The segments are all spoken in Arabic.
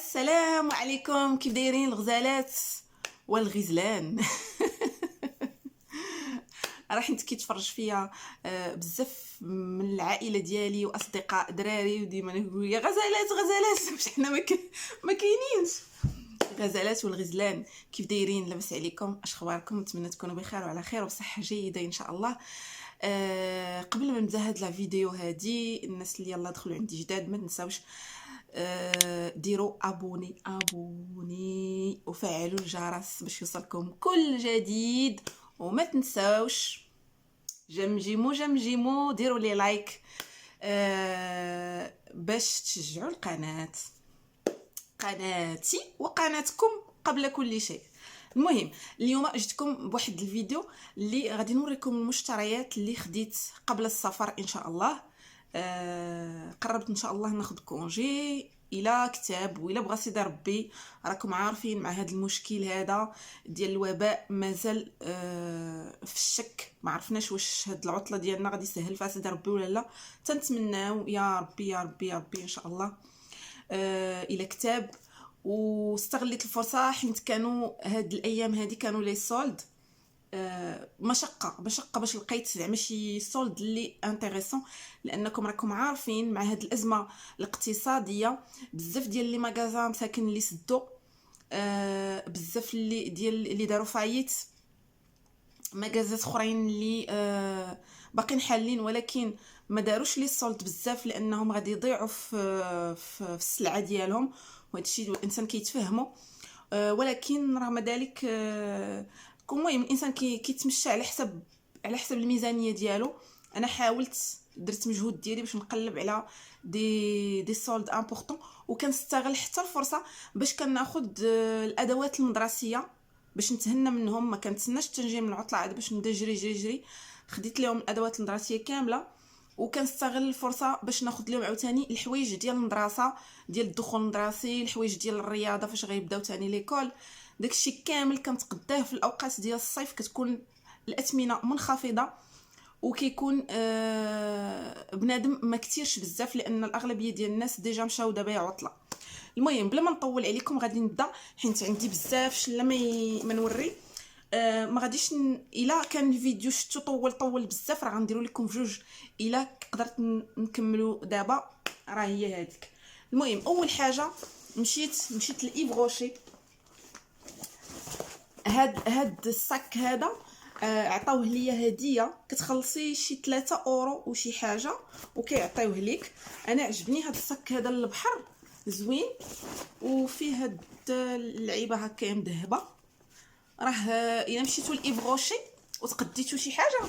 السلام عليكم، كيف دايرين الغزالات والغزلان؟ راه حنت كيتفرج فيا بزاف من العائله ديالي واصدقاء دراري، وديما يقولوا لي غزالات غزالات واش حنا ما كاينينش غزالات والغزلان. كيف دايرين؟ لاباس عليكم؟ اش اخباركم؟ نتمنى تكونوا بخير وعلى خير وبصحه جيده ان شاء الله. قبل ما نبدا هاد لا فيديو هادي، الناس اللي يلا دخلوا عندي جداد ما تنساوش ديروا ابوني وفعلوا الجرس باش يوصلكم كل جديد، وما تنساوش جمجموا ديروا لي لايك باش تشجعوا قناتي وقناتكم قبل كل شيء. المهم اليوم جيتكم بواحد الفيديو اللي غادي نوريكم المشتريات اللي خديت قبل السفر ان شاء الله. قربت ان شاء الله ناخذ كونجي الى كتاب، وإلا بغى سيدي ربي راكم عارفين مع هذا المشكل هذا ديال الوباء مازال في الشك، ما عرفناش واش هاد العطله ديالنا غادي يسهل فيها سيدي ربي ولا لا. تنتمناو يا ربي يا ربي يا ربي ان شاء الله الى كتاب. واستغليت الفرصه حيت كانوا هاد الايام هذه كانوا لي سولد، مشقه باش لقيت زعما شي سولد اللي انتريسون، لانكم راكم عارفين مع هاد الازمه الاقتصاديه بزاف ديال لي ماغازان مساكن اللي سدوا، بزاف اللي داروا فايت، ماغازات اخرين اللي باقيين حالين ولكن ما داروش لي سولد بزاف لانهم غادي يضيعوا في السلعه ديالهم، وهذا الشيء الانسان كيتفهمه. ولكن رغم ذلك المهم الانسان كيتمشى على حسب الميزانيه ديالو. انا حاولت درت مجهود ديالي باش نقلب على دي سولد امبورطون، وكنستغل حتى الفرصه باش كناخذ الادوات المدرسيه باش نتهنى منهم. ما كنتسناش تنجي من العطله عاد باش نبدا جري خديت لهم الادوات المدرسيه كامله، وكنستغل الفرصه باش ناخذ لهم عاوتاني الحوايج ديال المدرسه، ديال الدخول المدرسي، الحوايج ديال الرياضه فاش غيبداو تاني ليكول. داكشي كامل كنتقداه في الاوقات ديال الصيف، كتكون الاثمنه منخفضه وكيكون بنادم ما كتيرش بزاف لان الاغلبيه ديال الناس ديجا مشاو دابا عطله. المهم بلا ما نطول عليكم غادي نبدا حيت عندي بزاف شلا ما نوري. ما غاديش الا كان الفيديو شفتو طول بزاف راه غنديروا لكم في جوج، الا قدرت نكملوا دابا راه هي هذيك. المهم اول حاجه مشيت لايف روشي. هاد الصاك هذا عطاوه ليا هديه، كتخلصي شي 3 اورو وشي حاجه وكيعطيوه ليك. انا عجبني هاد الصاك هذا البحر زوين وفيه هاد اللعيبه هكا مذهبه. راه الا مشيتو لايف روشي وتقديتو شي حاجه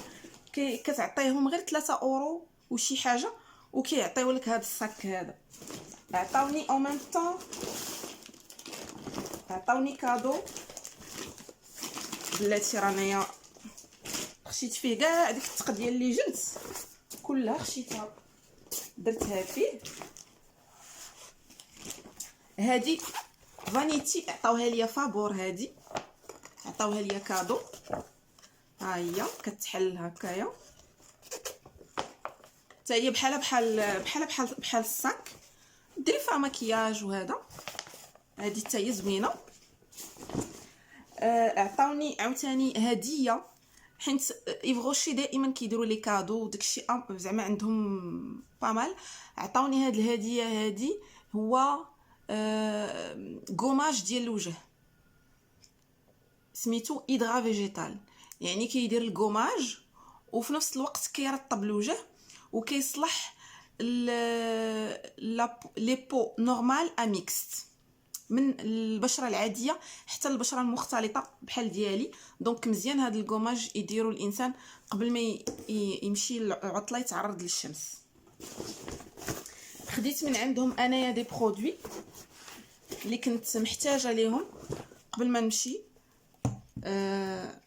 كتعطيهم غير 3 اورو وشي حاجه وكيعطيو لك هاد الصاك هذا. عطاوني او ميم طون عطاوني كادو بلاتي، رانايا خشيت فيه كاع ديك التقديه اللي جبت كلها خشيتها درتها فيه. هادي فانيتي عطاوها ليا فابور، هادي عطاوها ليا كادو، ها هي كتحل هكايا حتى هي بحال الصاك، ديري فيها مكياج وهذا. هادي حتى هي زوينه. عطاوني عاوتاني هديه حيت ايف غوشي دائما كيديروا لي كادو وداكشي زعما عندهم بامال. عطاوني هاد الهديه هادي، هو غوماج ديال الوجه سميتو ايدغا فيجيتال، يعني كيدير الغوماج وفي نفس الوقت كيرطب الوجه وكيصلح لي بو نورمال ا ميكست، من البشره العاديه حتى البشره المختلطه بحال ديالي. دونك مزيان هذا الغوماج يديروا الانسان قبل ما يمشي العطله يتعرض للشمس. خديت من عندهم انايا دي برودوي اللي كنت محتاجه ليهم قبل ما نمشي. ها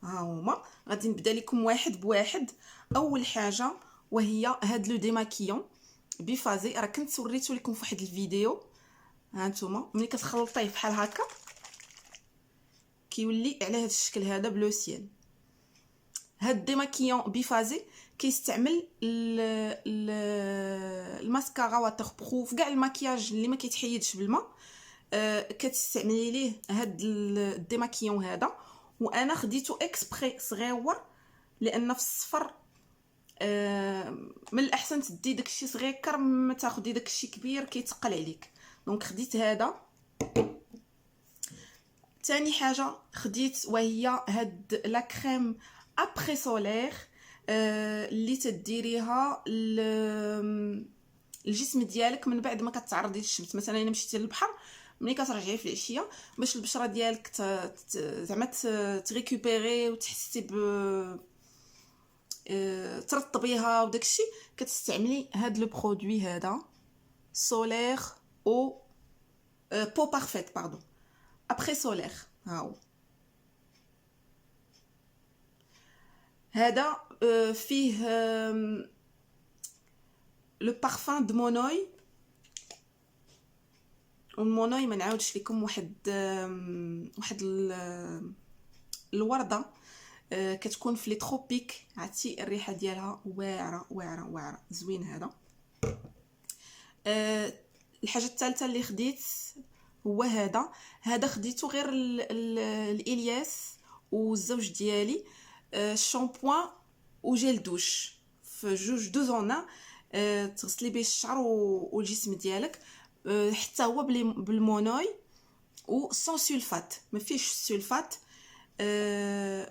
هما غادي نبدا لكم واحد بواحد. اول حاجه وهي هاد لو ديماكيون بفازي، راه كنت وريتو لكم في واحد الفيديو. ها نتوما ملي كتخلطيه بحال هكا كيولي على هذا الشكل هذا بلو سيل. هاد ديماكيون بيفازي كيستعمل الماسكارا واتر بروف كاع المكياج اللي ما كيتحيدش بالماء. كتستعملي ليه هاد الديماكيون هذا، وانا خديته اكسبري صغيور لان في الصفر من الاحسن تدي داكشي صغير ما تاخدي داكشي كبير كيتقل عليك. دونك خديت هذا. ثاني حاجه خديت وهي هاد لا كريم ابري سولير اللي تديريها الجسم ديالك من بعد ما كتعرضي للشمس. مثلا الا مشيتي للبحر ملي كترجعي في العشيه باش البشره ديالك زعما تريكوبيري وتحسي ترطبيها وداكشي، كتستعملي هاد لو برودوي هذا سولير او بو بارفيت باردون ابري سولير. ها هو هذا فيه لو بارفان دو مونوي. والمونوي ما نعاودش لكم واحد الورده كتكون في لي تروبيك، عرفتي الريحه ديالها واعره واعره واعره زوين. هذا الحاجه الثالثه اللي خديت هو هذا خديته غير الالياس والزوج ديالي شامبوان وجيل دوش في جوج دو زونا تغسلي به الشعر والجسم ديالك. حتى هو بالمونوي و سون سولفات، ما فيش سولفات.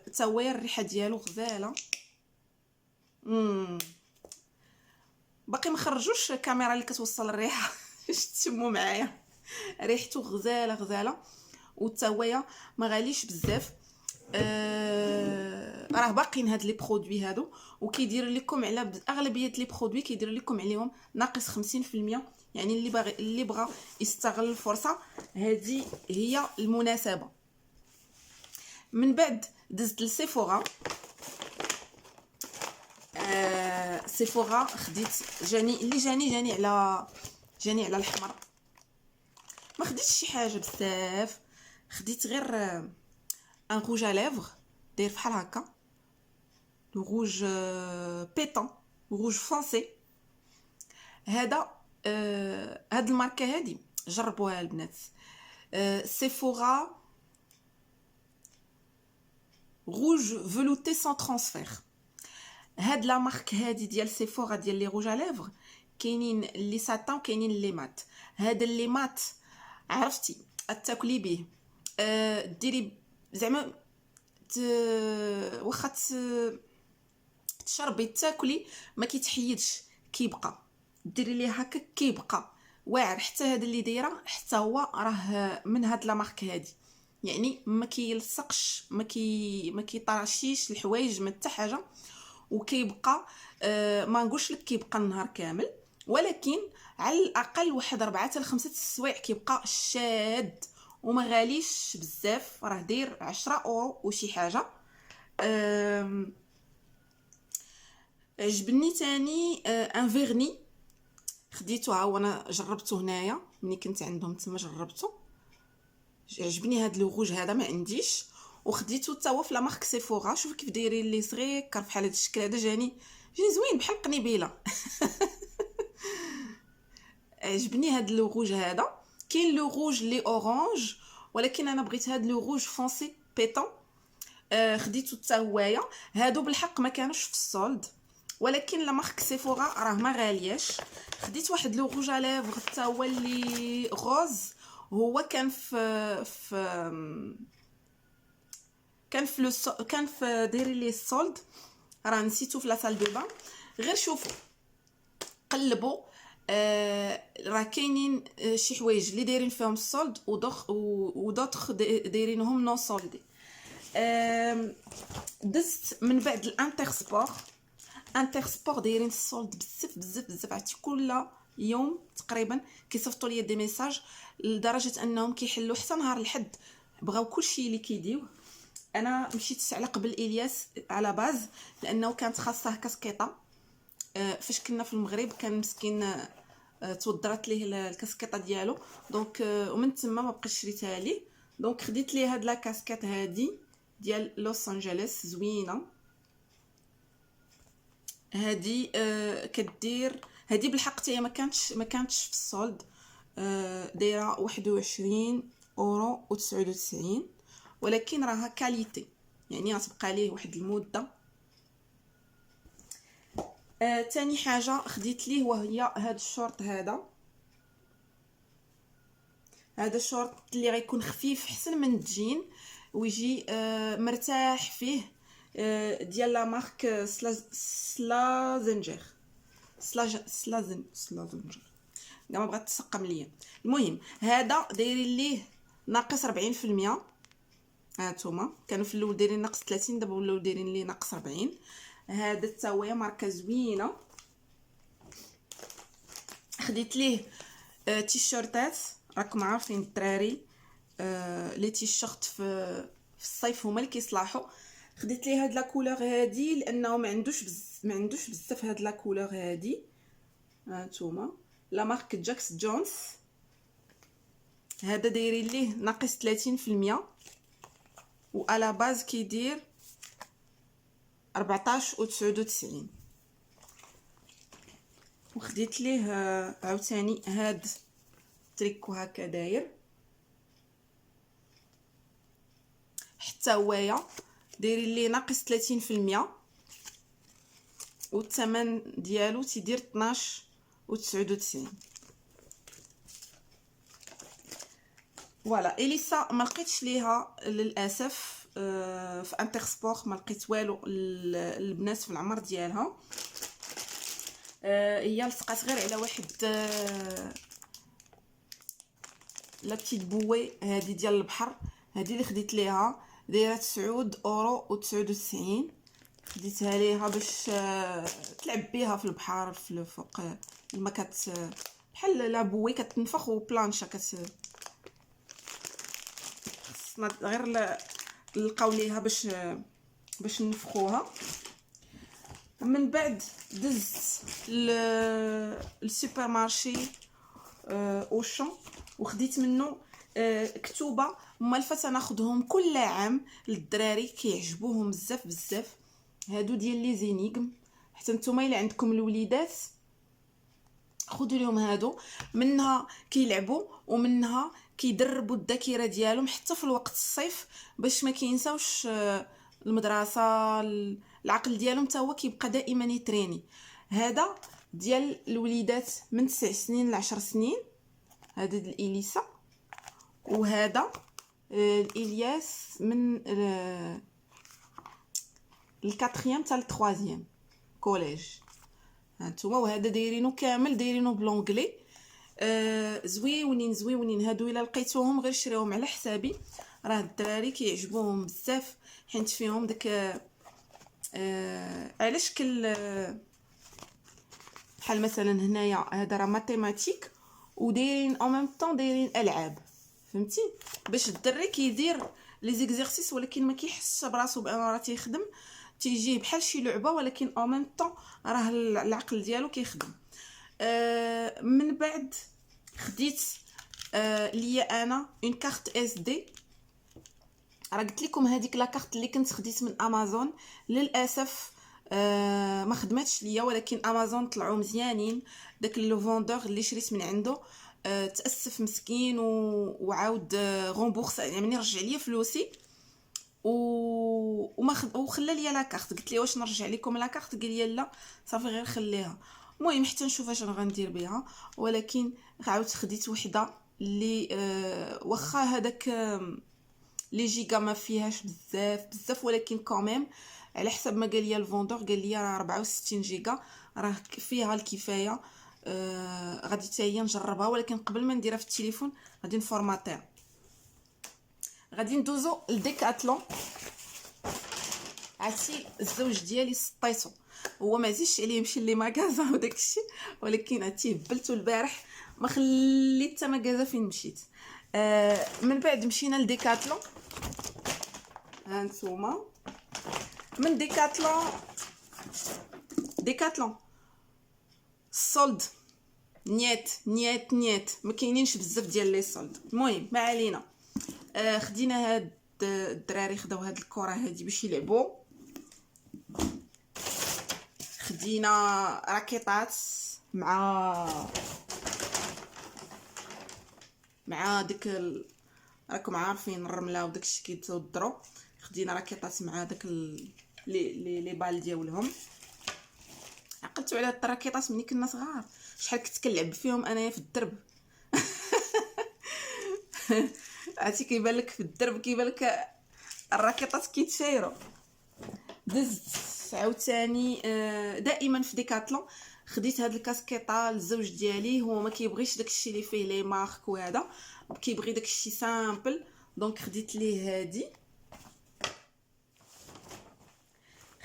حتى هو الريحه ديالو غزاله. باقي ما خرجوش الكاميرا اللي كتوصل الريحه باش تشموا معايا. ريحته غزاله غزاله وحتى هو ما غاليش بزاف. راه باقيين هاد لي برودوي هادو وكيدير لكم على اغلبيه لي برودوي كيدير لكم عليهم ناقص 50%. يعني اللي بغى يستغل الفرصه هذه هي المناسبه. من بعد دزت لسيفورا. سيفورا خديت جاني على الحمر. ما خديتش شي حاجه بزاف، خديت غير ان روج ا ليفر داير بحال هكا، لو روج بيطون روج فونسي. هاد الماركه هادي جربوها البنات، سيفورا روج فلوتي سان ترانسفير. هاد لا مارك هادي ديال سيفورا ديال لي روج ا ليفر كاينين لي ساتان وكاينين لي مات. هذا اللي مات عرفتي تاكلي به، ديري زعما واخا تشربي تاكلي ما كيتحيدش، كيبقى ديري ليه هكا كيبقى واعر. حتى هذا اللي دايره حتى هو راه من هاد لا مارك هادي، يعني ما كيلصقش ما كيطرشيش الحوايج ما حتى حاجه، وكيبقى ما نقولش لك كيبقى النهار كامل، ولكن على الاقل واحد 4 حتى 5 السوايع كيبقى شاد وما غاليش بزاف. راه داير 10 اورو وشي حاجه. عجبني تاني ان فيرني خديته، ها وانا جربته هنايا ملي كنت عندهم تما جربته. عجبني هاد لو روج هذا ما عنديش، وخديته حتى هو في لا مارك سيفورا. شوف كيف دايرين لي صغير بحال هذا الشكل هذا، جاني زوين بحال قنيبيله. عجبني هاد لو روج هذا. كاين لو روج لي اورانج ولكن انا بغيت هاد لو روج فونسي بيطون. خديته حتى هوايا. هادو بالحق ما كانوش في السولد، ولكن لا مارك سيفورا راه ما غالياش. خديت واحد لو روج ا ليفر حتى هو اللي غوز، هو كان في دايري لي السولد، راه نسيتو في لا سال دو بان. غير شوفوا قلبوا، راه كاينين شي حوايج اللي دايرين فيهم السولد ودوطخ دايرينهم نون سولدي. دزت من بعد الانتر سبور دايرين السولد بزاف بزاف بزاف. عرفتي كل يوم تقريبا كيصيفطوا لي دي ميساج لدرجه انهم كيحلوا حتى نهار الحد، بغاو كلشي اللي كيديوه. انا مشيت على قبل الياس على باز لانه كانت خاصه كاسكيطه. فاش كنا في المغرب كان مسكين تودرت ليه الكاسكيطه ديالو، دونك ومن تما ما بقيتش شريتها ليه. دونك خديت ليه هاد لا كاسكيط هادي ديال لوس انجلوس زوينه. هادي كدير هادي بالحق تاهي ما كانتش في السولد. دايره 21 € و99، ولكن راها كاليتي، يعني غتبقى ليه واحد المده. تاني حاجه خديت ليه وهي هاد الشورت. هذا الشورت اللي غيكون خفيف حسن من الجين ويجي مرتاح فيه، ديال لا مارك سلازنجر كاع ما بغات تسقم ليا. المهم هذا دايرين ليه ناقص 40%. هانتوما كانوا في الاول دايرين ناقص 30، دابا ولاو دايرين ليه ناقص 40. هذا حتى هو ماركه زوينه. خديت ليه تيشيرتات، راكم عارفين الدراري لي تيشيرت في الصيف هما اللي كيصلاحوا. خديت ليه هاد لا كولور هادي لانه ما عندوش بزاف هاد لا كولور هادي. هانتوما لا مارك جاكس جونز. هذا دايرين ليه ناقص 30%، و على باز كيدير 14.99. وخديت ليه عاوتاني هاد تريكو هكا داير، حتى هوايا دايرين ليه ناقص 30%، والثمن ديالو تيدير 12.99. فوالا. اليسا ما لقيتش ليها للاسف في انتر سبور، ما لقيت والو البنات في العمر ديالها. هي لصقات غير على واحد لا بتيت بوي هذه ديال البحر. هذه اللي خديت ليها دايره 9.99€. خديتها ليها باش تلعب بها في البحر في فوق لما بحال لا بوي كتنفخ وبلانشا خصنا غير نلقاو ليها باش نفخوها. من بعد دزت للسوبر مارشي اوشون وخديت منه كتوبه مالفه ناخذهم كل عام للدراري، كيعجبوهم بزاف. هادو ديال لي زينيغم، حتى نتوما الا عندكم الوليدات خذوا لهم هادو، منها كيلعبوا ومنها كيدربوا الذاكره ديالهم حتى في الوقت الصيف باش ما كينساوش المدرسه. العقل ديالهم حتى هو كيبقى دائما يتريني. هذا ديال الوليدات من 9 سنين ل 10 سنين، هذا ديال اليسا. وهذا الياس من الكاتريام حتى الثروازيام كوليج. هانتوما وهذا دايرينو كامل دايرينو بلونغلي. زويونين هادو الا لقيتوهم غير شريوهم على حسابي، راه الدراري كيعجبوهم بزاف حيت فيهم داك على شكل بحال مثلا هنايا هذا راه ماتيماتيك ودايرين اون ميم طون دايرين العاب، فهمتي؟ باش الدري كيدير لي زيكزيرسيس ولكن ما كيحسش براسو بانه راه تيخدم، تيجيه بحال شي لعبه ولكن اون ميم طون راه العقل ديالو كيخدم. من بعد خديت ليا انا اون كارت اس دي. راه قلت لكم هذيك لا كارت اللي كنت خديت من امازون للاسف ما خدمتش ليا، ولكن امازون طلعوا مزيانين. داك لو فوندور اللي شريت من عنده تاسف مسكين وعاود غومبورس، يعني رجع ليا فلوسي وخلى ليا لا كارت. قلت ليه واش نرجع لكم لا كارت؟ قال لي لا صافي غير خليها. المهم حتى نشوف اش غندير بها، ولكن عاودت خديت وحده اللي واخا هذاك لي جيجا ما فيهاش بزاف ولكن كوميم على حسب ما قال لي الفوندور، قال لي راه 64 جيجا راه فيها الكفايه. غادي حتى هي نجربها، ولكن قبل ما نديرها في التليفون غادي نفورماتيها. غادي ندوزو لديكاتلون. عرفتي الزوج ديالي سطيتو، هو ما عزيزش عليه يمشي لي ماغازا وداكشي، ولكن عرفتي هبلتو البارح ما خليت حتى ماغازا فين مشيت. من بعد مشينا لديكاتلون. هانتوما من ديكاتلون السولد نيت ما كاينينش بزاف ديال لي سولد. المهم ما علينا. خدينا هاد الدراري خداو هاد الكره هادي باش يلعبوا. خدينا راكيطات مع داك راكم عارفين الرمله وداكشي كيتوضروا. خدينا راكيطات مع داك لي بال ديالهم. عقلتوا على هاد الراكيطات ملي كنا صغار شحال كنت كنلعب فيهم انايا في الدرب. عرفتي كيبان لك في الدرب كيبان لك الراكيطات كيتشايروا. دزت عاوتاني دائما في ديكاتلون خديت هاد الكاسكيطه للزوج ديالي. هو ما كيبغيش داكشي اللي فيه لي مارك وهذا، كيبغي داكشي سامبل، دونك خديت ليه هادي.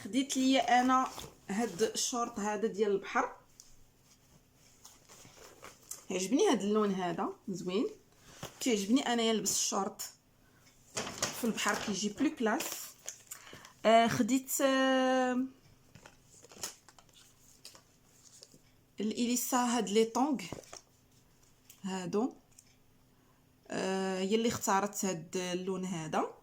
خديت لي انا هاد الشورت هذا ديال البحر، عجبني هاد اللون هذا زوين، كيعجبني انايا نلبس الشورت في البحر كيجي بلو كلاس. خديت الاليسا هاد لي طونغ هادو، هي اللي اختارت هاد اللون هذا.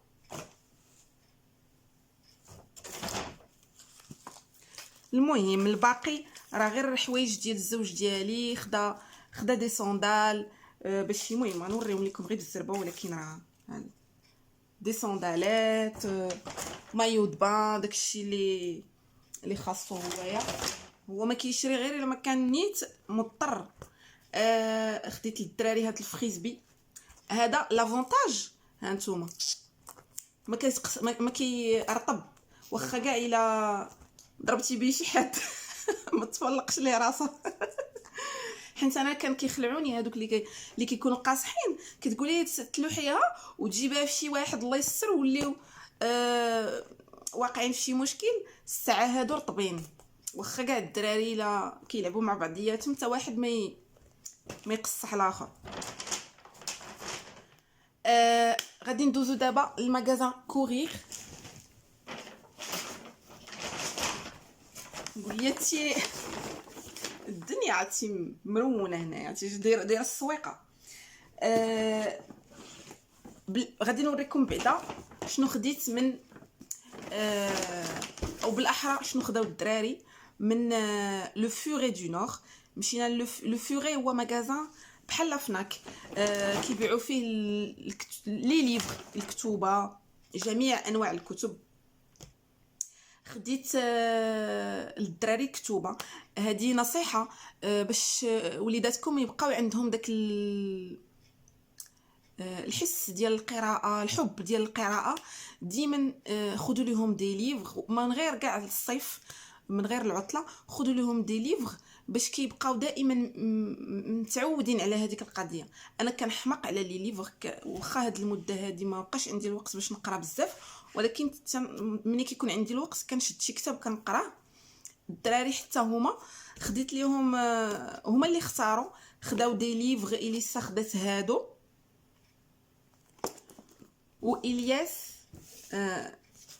المهم الباقي راه غير الحوايج ديال الزوج ديالي. خدا دي صوندال باش المهم غنوريهم لكم غير بالزربه، ولكن راه دي صوندالات، مايو دبان، داكشي اللي خاصو هويا. هو ما كيشري غير الا ما كان نيت مضطر. خديت للدراري هاد الفريسبي هذا. لافونتاج ها نتوما ما كيرطب، واخا كاع الا ضربتي بيه شي حد ما تفلقش ليه راسه. حيت انا كان كيخلعوني هذوك اللي كيكونوا قاصحين، كتقولي تلوحيها وتجيبها في شي واحد الله يستر وليو واقعين في شي مشكل. الساعه هادو رطبين، واخا كاع الدراري لا كيلعبوا مع بعضياتهم حتى واحد ما يقصح الاخر. غادي ندوزو دابا للمغازان كورير. قلتي الدنيا عرفتي مرونه هنايا، عرفتي دايره السويقه. غادي نوريكم بعدا شنو خديت من او بالاحرى شنو خداو الدراري من لو فوري دو نور. مشينا لو فوري، هو مغازان بحال فناك، كيبيعوا فيه لي ليفر، الكتوبه، جميع انواع الكتب. خديت للدراري كتوبه. هذه نصيحه باش وليداتكم يبقاو عندهم داك الحس ديال القراءه، الحب ديال القراءه. ديما خذوا لهم دي ليفر من غير كاع الصيف، من غير العطله، خذوا لهم دي ليفر باش كيبقاو دائما متعودين على هذيك القضيه. انا كنحماق على لي ليفر، واخا هاد المده هادي ما بقاش عندي الوقت باش نقرا بزاف، ولكن ملي كيكون عندي الوقت كنشد شي كتاب كنقراه. الدراري حتى هما خديت ليهم، هما اللي اختاروا، خداو دي ليفر. اليسا خدات هادو، والياس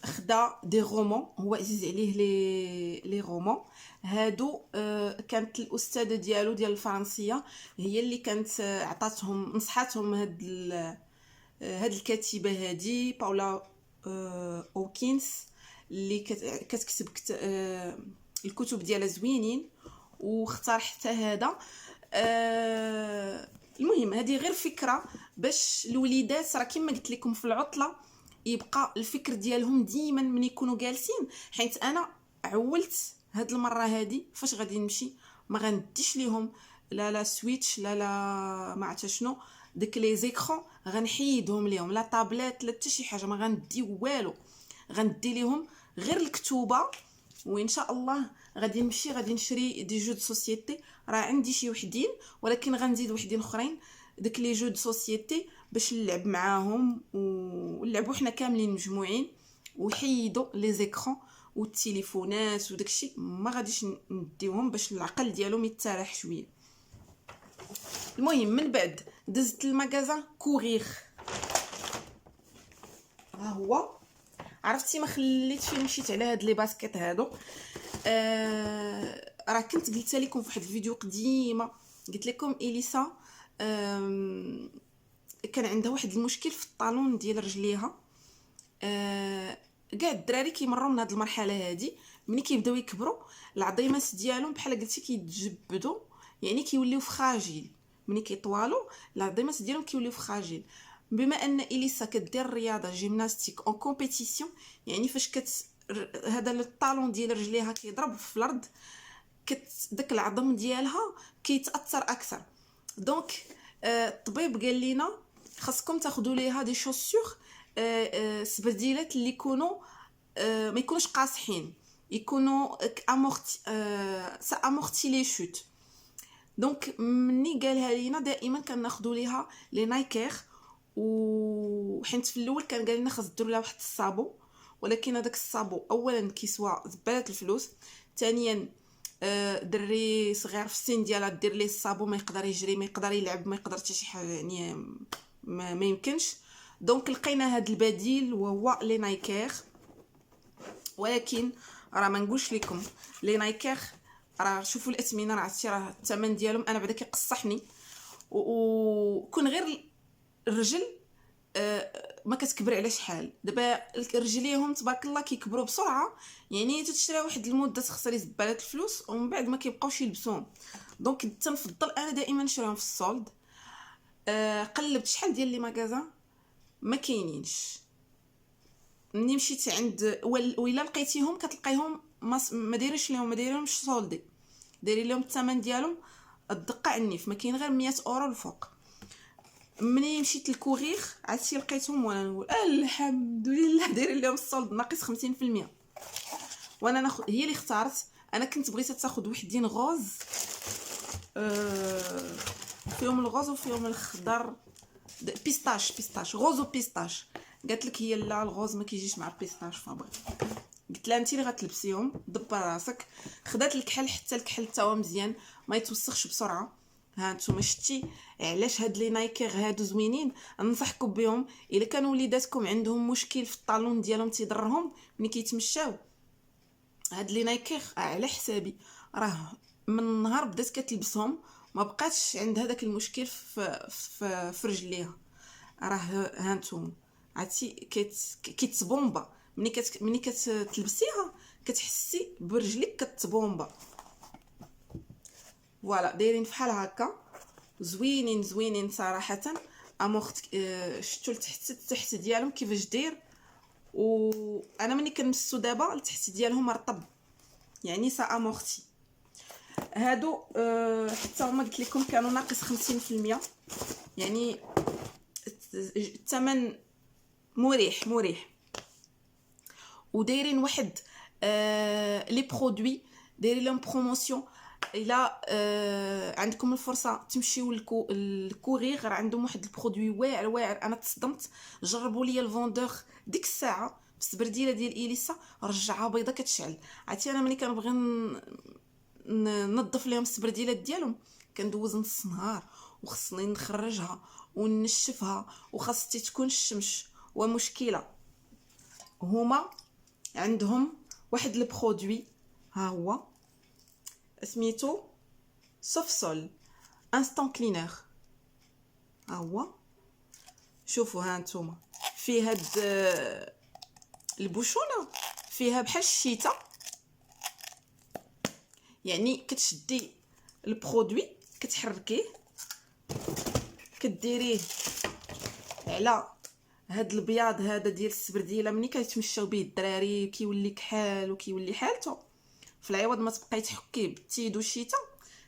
خدا دي رومون. هو عزيز عليه لي رومون هادو. كانت الاستاذه ديالو ديال الفرنسيه هي اللي كانت عطاتهم، نصحاتهم هاد الكاتبه هادي باولا اوكينز، اللي كتكتب الكتب ديالها زوينين، واختار حتى هذا. المهم هذه غير فكره باش الوليدات، راه كما قلت لكم في العطله يبقى الفكر ديالهم ديما من يكونوا جالسين. حيت انا عولت هاد المره هادي فاش غادي نمشي ما غنديش ليهم لا سويتش لا ما عرفت شنو، داك لي زيكرون غنحيدهم ليهم، لا طابلات لا حتى شي حاجه ما غندي والو. غندي ليهم غير الكتوبه. وان شاء الله غادي نمشي غادي نشري دي جو دو سوسيتي. راه عندي شي وحدين، ولكن غنزيد وحدين اخرين داك لي جو دو سوسيتي باش نلعب معاهم ونلعبوا حنا كاملين مجموعين، ويحيدوا لي زيكرون والتليفونات وداكشي ما غاديش نديوهم باش العقل ديالهم يتسارح شويه. المهم من بعد دزت المغازان كورير. ها هو، عرفتي ما خليت فين مشيت على هاد لي باسكيت هادو. راه كنت قلت لكم في واحد الفيديو قديمه، قلت لكم اليسا كان عندها واحد المشكل في الطالون ديال رجليها. كاع الدراري كيمروا من هاد المرحله هادي ملي كيبداو يكبروا العظيمات ديالهم بحال قلتي كيتجبدوا، يعني كيوليو فراجيل. ملي كيطوالوا العظيمات ديالهم كيوليو فراجيل. بما ان اليسا كدير الرياضه جيمناستيك اون كومبيتيسيون، يعني فاش هذا الطالون ديال رجليها كيضرب في الارض، داك العظم ديالها كيتاثر اكثر. دونك الطبيب قال لنا خاصكم تاخذوا ليها دي شوسور سبرديلات اللي يكونوا ما يكونوش قاصحين، يكونوا امورتي سا امورتي لي شوت. دونك مني قالها لينا دائما كناخذوا ليها لي نايكير، وحنت في الاول كان قال لنا خاص ديروا لها واحد الصابو، ولكن هذاك الصابو اولا كيسوا زباله الفلوس، ثانيا دري صغير في السن ديالها دير ليه الصابو ما يقدر يجري، ما يقدر يلعب، ما يقدر حتى شي حاجه، يعني ما يمكنش. دونك لقينا هذا البديل وهو لي نايكير. ولكن راه ما نقولش لكم لي نايكير راه شوفوا الاثمنه، راه عرفتي راه الثمن ديالهم انا بعدا كيقصحني، وكون غير الرجل ما كتكبر على شحال. دابا رجليهم تبارك الله كيكبروا بسرعه، يعني تشري واحد المده تخسري زباله الفلوس ومن بعد ما كيبقاوش يلبسوهم. دونك تنفضل انا دائما نشريهم في السولد. قلبت شحال ديال لي ماغازان ما كاينينش. مني مشيت عند ولا لقيتيهم كتلقايهم ما دايرينش لهم، ما دايرينهمش سولدي، دايرين لهم الثمن ديالهم الدقه عنيف، ما كاين غير 100 اورو الفوق. مني مشيت للكورير عرفتي لقيتهم وانا نقول الحمد لله دايرين لهم السولد ناقص 50%. وانا هي اللي اختارت. انا كنت بغيت تاخذ وحدين غوز فيهم الغوز وفيهم الخضر، بيستاش غوز وبيستاش. قالت لك هي لا الغوز ما كيجيش مع البيستاش، فبغيت قلت لها انت اللي غتلبسيهم دبر راسك. خدات الكحل حتى الكحل تا هو مزيان ما يتوسخش بسرعه. ها نتوما شتي علاش هاد لي نايكير هادو زوينين؟ ننصحكم بهم الا كانوا وليداتكم عندهم مشكل في الطالون ديالهم تيضرهم ملي كيتمشاو. هاد لي نايكير على حسابي راه من النهار بدات كتلبسهم ما بقاتش عندها داك المشكل في رجليها. راه ها نتوما عرفتي كيتبومبا ملي كتلبسيها كتحسي برجليك كتبومبا. فوالا دايرين فحال هكا زوينين صراحه. امورت شفتوا التحت ديالهم كيفاش داير، وانا ملي كنمسو دابا التحت ديالهم رطب، يعني سا امورتي. هادو حتى هما قلت لكم كانوا ناقص 50%، يعني الثمن مريح. ودايرين واحد لي برودوي دايرين لهم بروموسيون. الا عندكم الفرصه تمشيو الكورير، راه عندهم واحد البرودوي واعر. انا تصدمت. جربوا لي الفوندور ديك الساعه بالسبرديله ديال اليسا رجعها بيضه كتشعل. عرفتي انا ملي كنبغي ننظف لهم السبرديلات ديالهم كندوز نص نهار، وخصني نخرجها وننشفها وخاصتي تكون الشمس. ومشكله هما عندهم واحد البرودوي ها هو سميتو سوفسول انستون كلينر. ها هو شوفوا ها نتوما فيه هاد البوشونه فيها بحال الشيتا، يعني كتشدي البرودوي كتحركيه كديريه على هاد البياض هذا ديال السبرديله. ملي كيتمشاو به الدراري كيولي كحال وكيولي حالته، في العوض ما تبقاي تحكيه بالتيد والشيتا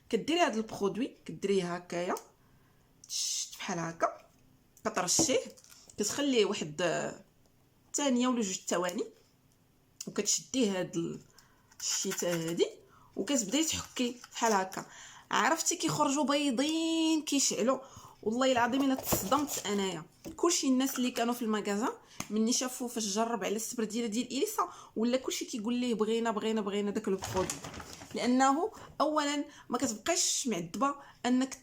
كديري هاد البرودوي كديريه هكايا تشت بحال هكا كترشيه كتخليه واحد ثانيه ولا جوج ثواني وكتشديه هاد الشيتا هادي وكتبداي تحكي بحال هكا. عرفتي كيخرجوا بيضين كيشعلوا. والله العظيم الا تصدمت انايا. كلشي الناس اللي كانوا في المغازان مني شافوا فاش جرب على السبرديله ديال اليسا ولا كلشي كيقول ليه بغينا داك البرودوي، لانه اولا ما كتبقايش معذبه انك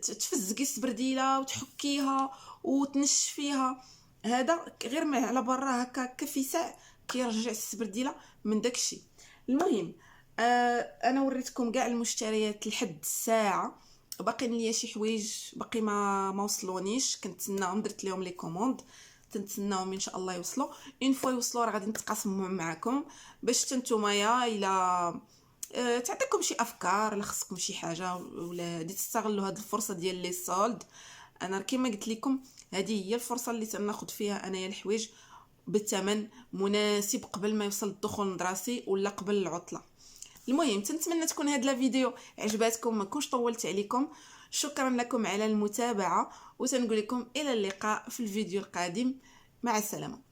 تفزقي السبرديله وتحكيها وتنشفيها. هذا غير ما على برا هكا كفساء كيرجع السبرديله من داكشي. المهم انا وريتكم كاع المشتريات لحد الساعه. باقي ليا شي حوايج باقي ما وصلونيش، كنتسناهم درت لهم لي كوموند. تنتسناهم ان شاء الله يوصلوا. اون فوا يوصلوا راه غادي نتقاسمهم معكم باش نتومايا الى تعطيكم شي افكار، الا خصكم شي حاجه ولا غادي تستغلوا هذه الفرصه ديال لي سولد. انا كما قلت لكم هذه هي الفرصه اللي تناخذ فيها انايا الحوايج بالثمن مناسب قبل ما يوصل الدخول المدرسي ولا قبل العطله. المهم تنتمنى تكون هاد لا فيديو عجباتكم، ما كنتش طولت عليكم. شكرا لكم على المتابعه، وتنقول لكم الى اللقاء في الفيديو القادم. مع السلامه.